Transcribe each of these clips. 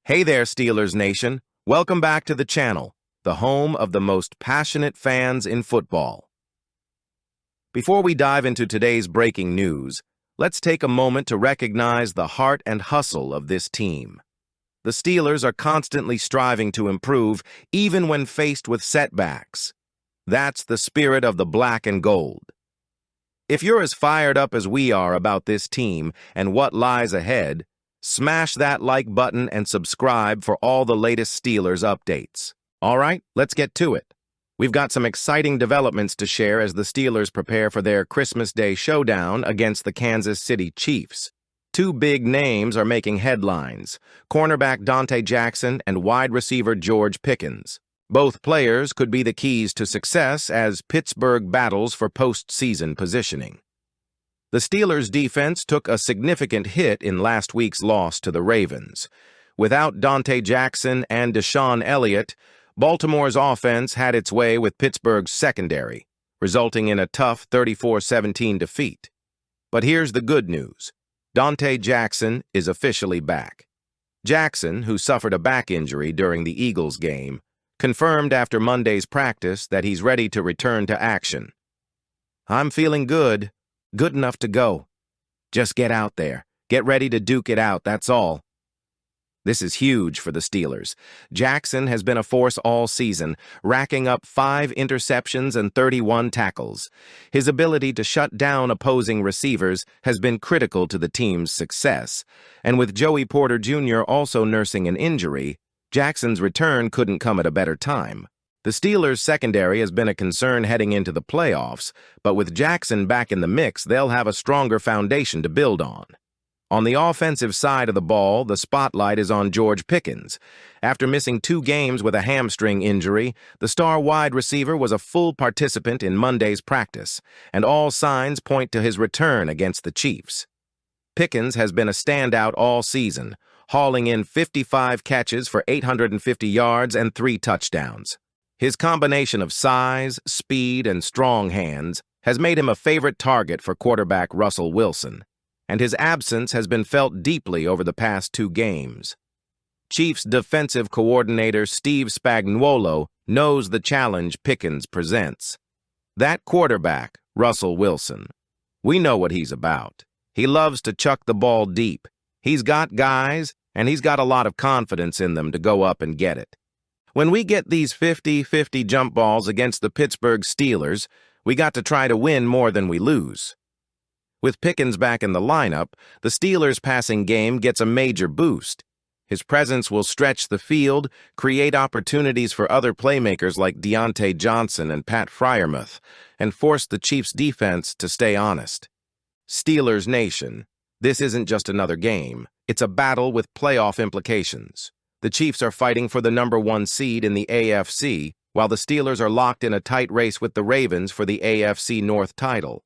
Hey there, Steelers Nation. Welcome back to the channel, the home of the most passionate fans in football. Before we dive into today's breaking news, let's take a moment to recognize the heart and hustle of this team. The Steelers are constantly striving to improve, even when faced with setbacks. That's the spirit of the black and gold. If you're as fired up as we are about this team and what lies ahead, smash that like button and subscribe for all the latest Steelers updates. All right, let's get to it. We've got some exciting developments to share as the Steelers prepare for their Christmas Day showdown against the Kansas City Chiefs. Two big names are making headlines: cornerback Dante Jackson and wide receiver George Pickens. Both players could be the keys to success as Pittsburgh battles for postseason positioning. The Steelers' defense took a significant hit in last week's loss to the Ravens. Without Dante Jackson and Deshaun Elliott, Baltimore's offense had its way with Pittsburgh's secondary, resulting in a tough 34-17 defeat. But here's the good news. Dante Jackson is officially back. Jackson, who suffered a back injury during the Eagles game, confirmed after Monday's practice that he's ready to return to action. "I'm feeling good. Good enough to go. Just get out there. Get ready to duke it out, that's all." This is huge for the Steelers. Jackson has been a force all season, racking up 5 interceptions and 31 tackles. His ability to shut down opposing receivers has been critical to the team's success, and with Joey Porter Jr. also nursing an injury, Jackson's return couldn't come at a better time. The Steelers' secondary has been a concern heading into the playoffs, but with Jackson back in the mix, they'll have a stronger foundation to build on. On the offensive side of the ball, the spotlight is on George Pickens. After missing 2 games with a hamstring injury, the star wide receiver was a full participant in Monday's practice, and all signs point to his return against the Chiefs. Pickens has been a standout all season, hauling in 55 catches for 850 yards and 3 touchdowns. His combination of size, speed, and strong hands has made him a favorite target for quarterback Russell Wilson, and his absence has been felt deeply over the past 2 games. Chiefs defensive coordinator Steve Spagnuolo knows the challenge Pickens presents. That quarterback, Russell Wilson, we know what he's about. He loves to chuck the ball deep. He's got guys, and he's got a lot of confidence in them to go up and get it. When we get these 50-50 jump balls against the Pittsburgh Steelers, we got to try to win more than we lose. With Pickens back in the lineup, the Steelers' passing game gets a major boost. His presence will stretch the field, create opportunities for other playmakers like Diontae Johnson and Pat Freiermuth, and force the Chiefs' defense to stay honest. Steelers Nation, this isn't just another game. It's a battle with playoff implications. The Chiefs are fighting for the #1 seed in the AFC, while the Steelers are locked in a tight race with the Ravens for the AFC North title.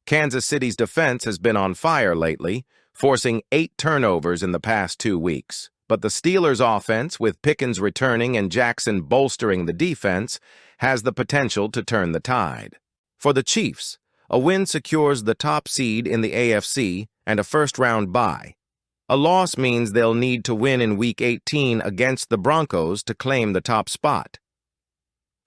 Kansas City's defense has been on fire lately, forcing 8 turnovers in the past 2 weeks. But the Steelers' offense, with Pickens returning and Jackson bolstering the defense, has the potential to turn the tide. For the Chiefs, a win secures the top seed in the AFC and a first-round bye. A loss means they'll need to win in Week 18 against the Broncos to claim the top spot.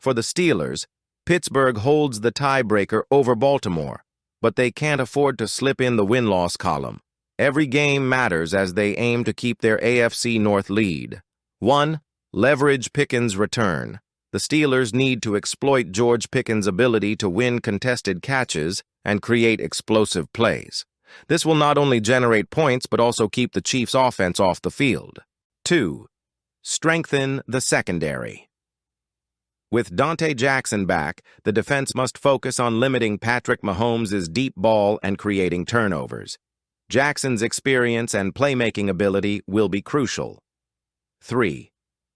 For the Steelers, Pittsburgh holds the tiebreaker over Baltimore, but they can't afford to slip in the win-loss column. Every game matters as they aim to keep their AFC North lead. 1. Leverage Pickens' return. The Steelers need to exploit George Pickens' ability to win contested catches and create explosive plays. This will not only generate points but also keep the Chiefs' offense off the field. 2. Strengthen the secondary. With Dante Jackson back, the defense must focus on limiting Patrick Mahomes' deep ball and creating turnovers. Jackson's experience and playmaking ability will be crucial. 3.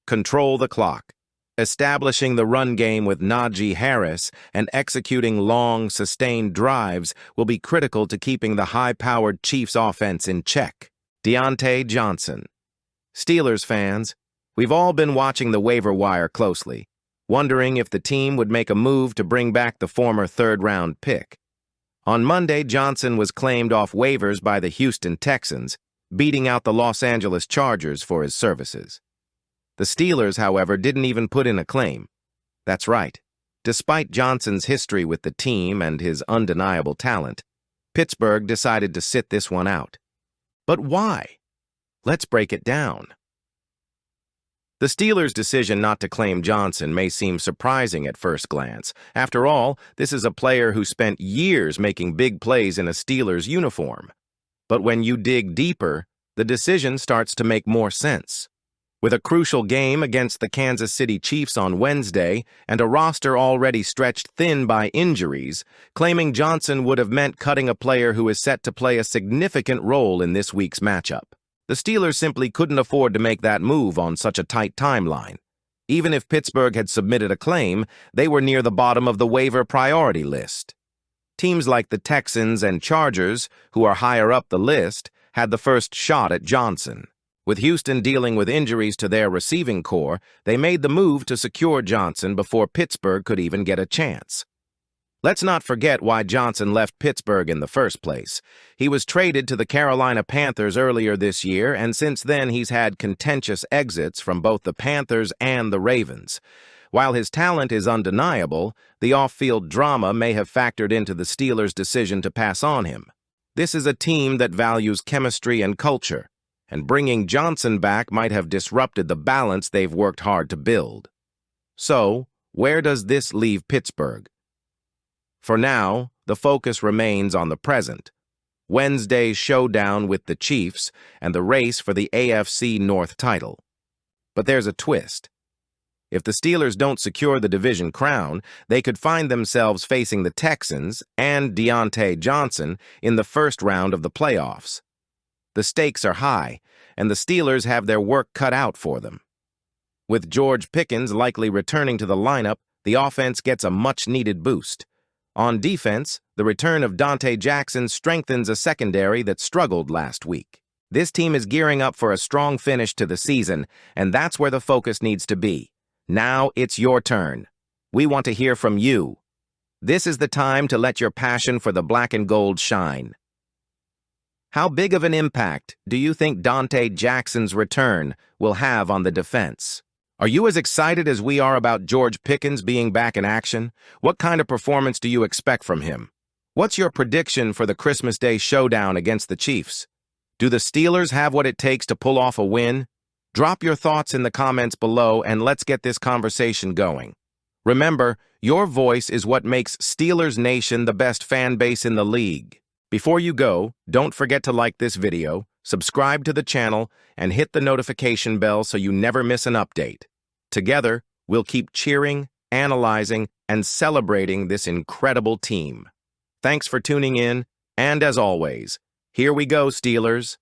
Control the clock. Establishing the run game with Najee Harris and executing long, sustained drives will be critical to keeping the high-powered Chiefs offense in check. Diontae Johnson. Steelers fans, we've all been watching the waiver wire closely, wondering if the team would make a move to bring back the former third-round pick. On Monday, Johnson was claimed off waivers by the Houston Texans, beating out the Los Angeles Chargers for his services. The Steelers, however, didn't even put in a claim. That's right. Despite Johnson's history with the team and his undeniable talent, Pittsburgh decided to sit this one out. But why? Let's break it down. The Steelers' decision not to claim Johnson may seem surprising at first glance. After all, this is a player who spent years making big plays in a Steelers uniform. But when you dig deeper, the decision starts to make more sense. With a crucial game against the Kansas City Chiefs on Wednesday and a roster already stretched thin by injuries, claiming Johnson would have meant cutting a player who is set to play a significant role in this week's matchup. The Steelers simply couldn't afford to make that move on such a tight timeline. Even if Pittsburgh had submitted a claim, they were near the bottom of the waiver priority list. Teams like the Texans and Chargers, who are higher up the list, had the first shot at Johnson. With Houston dealing with injuries to their receiving core, they made the move to secure Johnson before Pittsburgh could even get a chance. Let's not forget why Johnson left Pittsburgh in the first place. He was traded to the Carolina Panthers earlier this year, and since then he's had contentious exits from both the Panthers and the Ravens. While his talent is undeniable, the off-field drama may have factored into the Steelers' decision to pass on him. This is a team that values chemistry and culture, and bringing Johnson back might have disrupted the balance they've worked hard to build. So, where does this leave Pittsburgh? For now, the focus remains on the present, Wednesday's showdown with the Chiefs and the race for the AFC North title. But there's a twist. If the Steelers don't secure the division crown, they could find themselves facing the Texans and Diontae Johnson in the first round of the playoffs. The stakes are high, and the Steelers have their work cut out for them. With George Pickens likely returning to the lineup, the offense gets a much-needed boost. On defense, the return of Dante Jackson strengthens a secondary that struggled last week. This team is gearing up for a strong finish to the season, and that's where the focus needs to be. Now it's your turn. We want to hear from you. This is the time to let your passion for the black and gold shine. How big of an impact do you think Dante Jackson's return will have on the defense? Are you as excited as we are about George Pickens being back in action? What kind of performance do you expect from him? What's your prediction for the Christmas Day showdown against the Chiefs? Do the Steelers have what it takes to pull off a win? Drop your thoughts in the comments below and let's get this conversation going. Remember, your voice is what makes Steelers Nation the best fan base in the league. Before you go, don't forget to like this video, subscribe to the channel, and hit the notification bell so you never miss an update. Together, we'll keep cheering, analyzing, and celebrating this incredible team. Thanks for tuning in, and as always, here we go, Steelers.